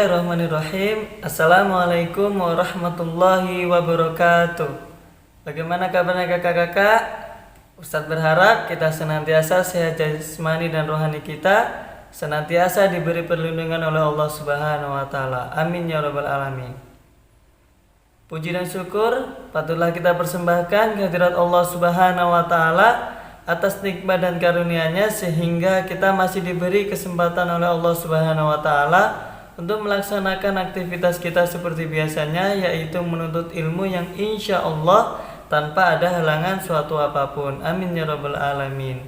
Bismillahirrahmanirrahim. Assalamualaikum warahmatullahi wabarakatuh. Bagaimana kabarnya kakak-kakak? Ustadz berharap kita senantiasa sehat jasmani dan rohani kita, senantiasa diberi perlindungan oleh Allah Subhanahu wa taala. Amin ya rabbal alamin. Puji dan syukur patutlah kita persembahkan kehadirat Allah Subhanahu wa taala atas nikmat dan karunia-Nya sehingga kita masih diberi kesempatan oleh Allah Subhanahu wa taala untuk melaksanakan aktivitas kita seperti biasanya, yaitu menuntut ilmu yang insya Allah tanpa ada halangan suatu apapun. Amin ya rabbal alamin.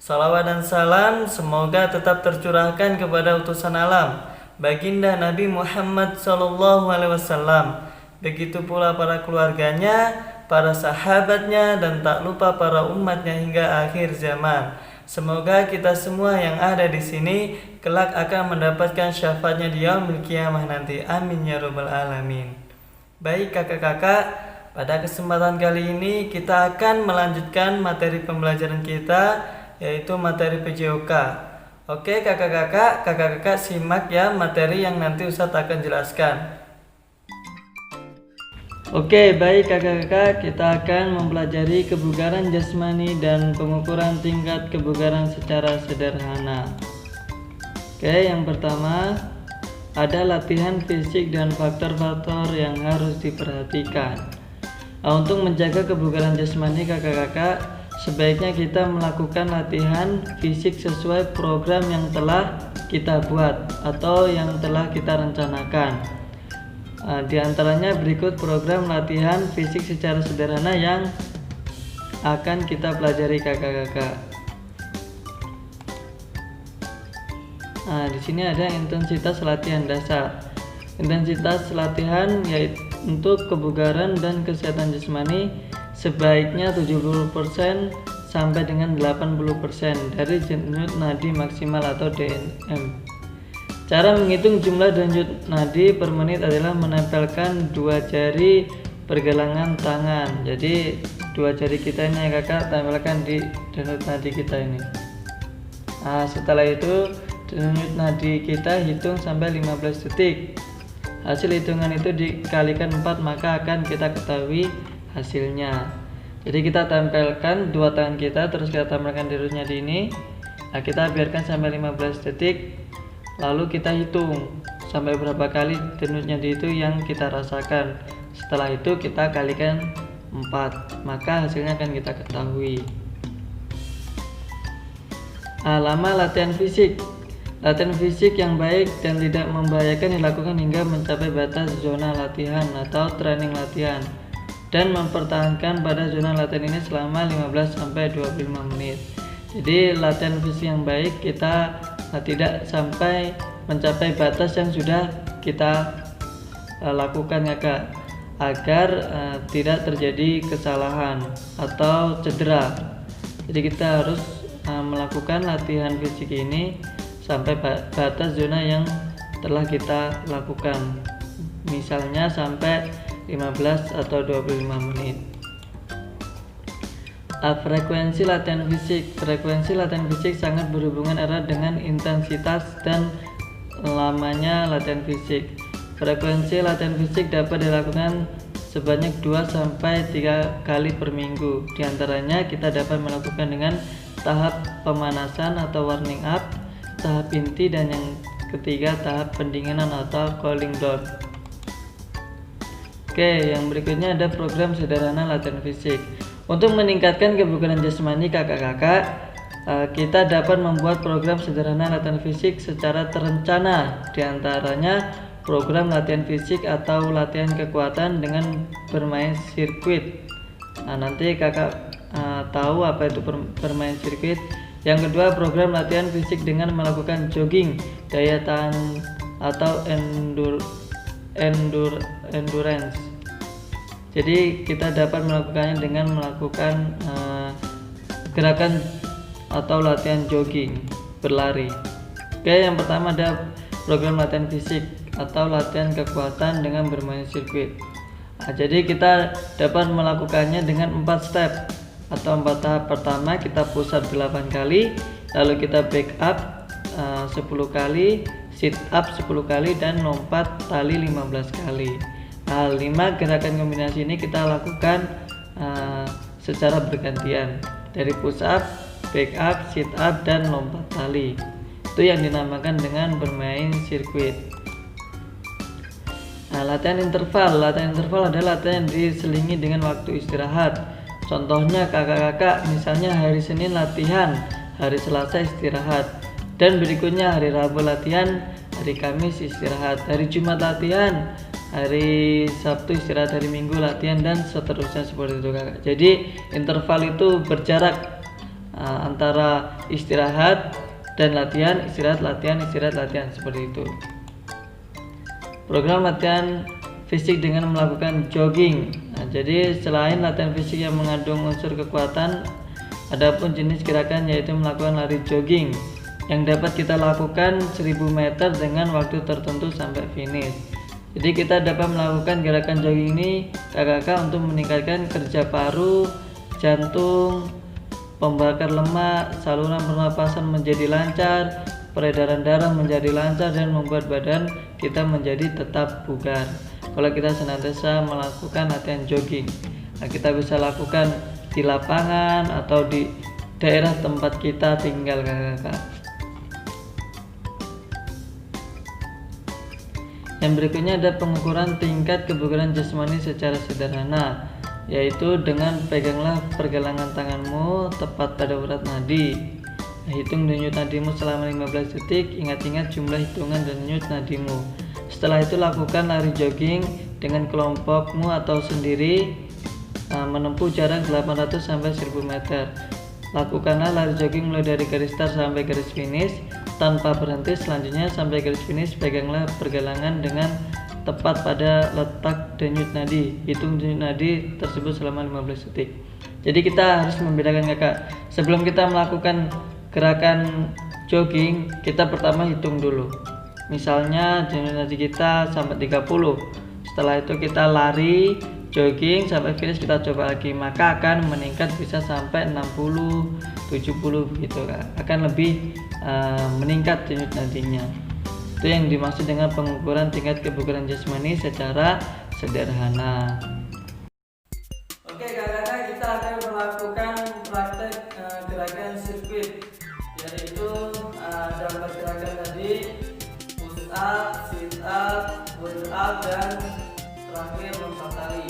Salawat dan salam semoga tetap tercurahkan kepada utusan alam, baginda Nabi Muhammad SAW. Begitu pula para keluarganya, para sahabatnya, dan tak lupa para umatnya hingga akhir zaman. Semoga kita semua yang ada di sini kelak akan mendapatkan syafaatnya di yaumil qiyamah nanti. Amin ya rabbal alamin. Baik kakak-kakak, pada kesempatan kali ini kita akan melanjutkan materi pembelajaran kita, yaitu materi PJOK. Oke kakak-kakak simak ya materi yang nanti Ustadz akan jelaskan. Oke, baik kakak-kakak, kita akan mempelajari kebugaran jasmani dan pengukuran tingkat kebugaran secara sederhana. Oke, yang pertama ada latihan fisik dan faktor-faktor yang harus diperhatikan. Untuk menjaga kebugaran jasmani kakak-kakak, sebaiknya kita melakukan latihan fisik sesuai program yang telah kita buat atau yang telah kita rencanakan. Di antaranya berikut program latihan fisik secara sederhana yang akan kita pelajari kakak-kakak. Di sini ada intensitas latihan dasar. Intensitas latihan yaitu untuk kebugaran dan kesehatan jasmani sebaiknya 70% sampai dengan 80% dari denyut nadi maksimal atau DNM. Cara menghitung jumlah denyut nadi per menit adalah menempelkan dua jari pergelangan tangan. Jadi dua jari kita ini ya kakak, tempelkan di denyut nadi kita ini. Setelah itu denyut nadi kita hitung sampai 15 detik. Hasil hitungan itu dikalikan 4 maka akan kita ketahui hasilnya. Jadi kita tempelkan dua tangan kita, terus kita tempelkan di denyut nadi ini. Kita biarkan sampai 15 detik. Lalu kita hitung sampai berapa kali denyut nadi itu yang kita rasakan. Setelah itu kita kalikan 4, maka hasilnya akan kita ketahui. Lama latihan fisik. Latihan fisik yang baik dan tidak membahayakan dilakukan hingga mencapai batas zona latihan atau training latihan dan mempertahankan pada zona latihan ini selama 15-25 menit. Jadi latihan fisik yang baik kita tidak sampai mencapai batas yang sudah kita lakukan ya kak, agar tidak terjadi kesalahan atau cedera. Jadi kita harus melakukan latihan fisik ini sampai batas zona yang telah kita lakukan, misalnya sampai 15 atau 25 menit. Frekuensi latihan fisik. Frekuensi latihan fisik sangat berhubungan erat dengan intensitas dan lamanya latihan fisik. Frekuensi latihan fisik dapat dilakukan sebanyak 2-3 kali per minggu. Di antaranya kita dapat melakukan dengan tahap pemanasan atau warming up, tahap inti, dan yang ketiga tahap pendinginan atau cooling down. Oke, yang berikutnya ada program sederhana latihan fisik. Untuk meningkatkan kebugaran jasmani kakak-kakak, kita dapat membuat program sederhana latihan fisik secara terencana. Di antaranya program latihan fisik atau latihan kekuatan dengan bermain sirkuit. Nanti kakak tahu apa itu bermain sirkuit. Yang kedua, program latihan fisik dengan melakukan jogging, daya tahan atau endurance. Jadi kita dapat melakukannya dengan melakukan gerakan atau latihan jogging, berlari. Oke, yang pertama ada program latihan fisik atau latihan kekuatan dengan bermain sirkuit. Jadi kita dapat melakukannya dengan 4 step atau 4 tahap. Pertama kita push up 8 kali, lalu kita back up 10 kali, sit up 10 kali, dan lompat tali 15 kali. 5 gerakan kombinasi ini kita lakukan secara bergantian, dari push up, back up, sit up, dan lompat tali. Itu yang dinamakan dengan bermain sirkuit. Latihan interval adalah latihan yang diselingi dengan waktu istirahat. Contohnya kakak-kakak misalnya hari Senin latihan, hari Selasa istirahat, dan berikutnya hari Rabu latihan, hari Kamis istirahat, hari Jumat latihan, hari Sabtu istirahat, hari Minggu latihan, dan seterusnya seperti itu kakak. Jadi interval itu berjarak antara istirahat dan latihan, istirahat, latihan, istirahat, latihan, seperti itu. Program latihan fisik dengan melakukan jogging. Jadi selain latihan fisik yang mengandung unsur kekuatan, adapun jenis gerakan yaitu melakukan lari jogging yang dapat kita lakukan 1000 meter dengan waktu tertentu sampai finish. Jadi kita dapat melakukan gerakan jogging ini kakak-kakak untuk meningkatkan kerja paru, jantung, pembakar lemak, saluran pernapasan menjadi lancar, peredaran darah menjadi lancar, dan membuat badan kita menjadi tetap bugar. Kalau kita senantiasa melakukan latihan jogging, kita bisa lakukan di lapangan atau di daerah tempat kita tinggal kakak-kakak. Yang berikutnya ada pengukuran tingkat kebugaran jasmani secara sederhana, yaitu dengan peganglah pergelangan tanganmu tepat pada urat nadi. Hitung denyut nadimu selama 15 detik, ingat-ingat jumlah hitungan denyut nadimu. Setelah itu lakukan lari jogging dengan kelompokmu atau sendiri menempuh jarak 800 sampai 1000 meter. Lakukanlah lari jogging mulai dari garis start sampai garis finish tanpa berhenti. Selanjutnya sampai garis finish peganglah pergelangan dengan tepat pada letak denyut nadi. Hitung denyut nadi tersebut selama 15 detik. Jadi kita harus membedakan kakak. Sebelum kita melakukan gerakan jogging, kita pertama hitung dulu. Misalnya denyut nadi kita sampai 30. Setelah itu kita lari jogging sampai finish, kita coba lagi, maka akan meningkat bisa sampai 60, 70 begitu kak. Akan lebih meningkat denyut nadinya. Itu yang dimaksud dengan pengukuran tingkat kebugaran jasmani secara sederhana. Oke kakak-kakak, kita akan melakukan praktek gerakan sirkuit, yaitu ada 4 gerakan tadi: push up, sit up, pull up, dan terakhir lompat tali.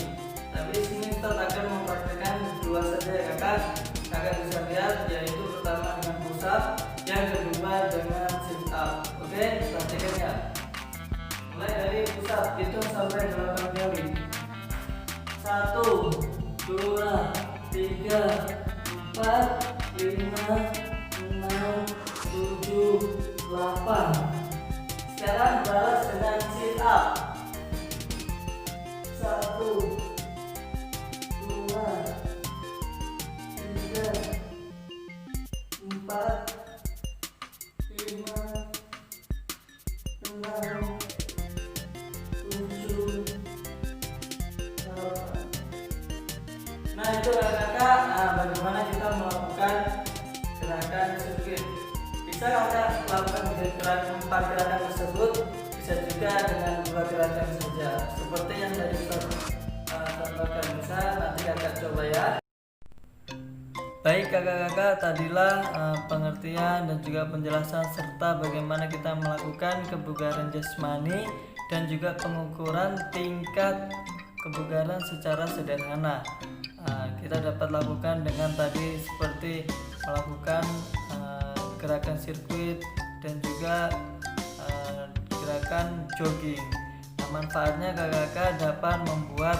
Tapi di sini kita akan mempraktekkan 2 saja ya kakak. Kakak bisa lihat, yaitu pertama dengan push up, yang kedua dengan sit up. Oke, perhatikan ya. Mulai dari push up, hitung sampai 8 kali. 1, 2, 3, 4, 5, 6, 7, 8. Sekarang balas dengan sit up. 1, 2, 3, 4, 5, 6, 7, 8. Nah itu kakak, bagaimana kita melakukan gerakan sirkuit. Bisa kakak lakukan gerakan 4 gerakan tersebut, bisa juga dengan 2 gerakan saja, seperti yang tadi kita contohkan. Bisa nanti kakak coba ya. Baik kakak-kakak, tadilah pengertian dan juga penjelasan serta bagaimana kita melakukan kebugaran jasmani dan juga pengukuran tingkat kebugaran secara sederhana. Kita dapat lakukan dengan tadi seperti melakukan gerakan sirkuit dan juga gerakan jogging. Manfaatnya kakak-kakak dapat membuat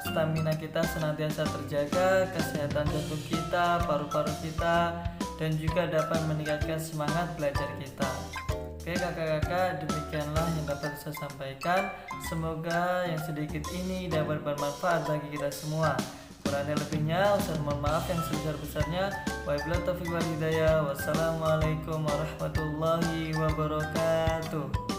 stamina kita senantiasa terjaga, kesehatan jantung kita, paru-paru kita, dan juga dapat meningkatkan semangat belajar kita. Oke kakak-kakak, demikianlah yang dapat saya sampaikan. Semoga yang sedikit ini dapat bermanfaat bagi kita semua. Kurangnya lebihnya, mohon maaf yang sebesar-besarnya. Wabillahi taufiq wal hidayah. Wassalamualaikum warahmatullahi wabarakatuh.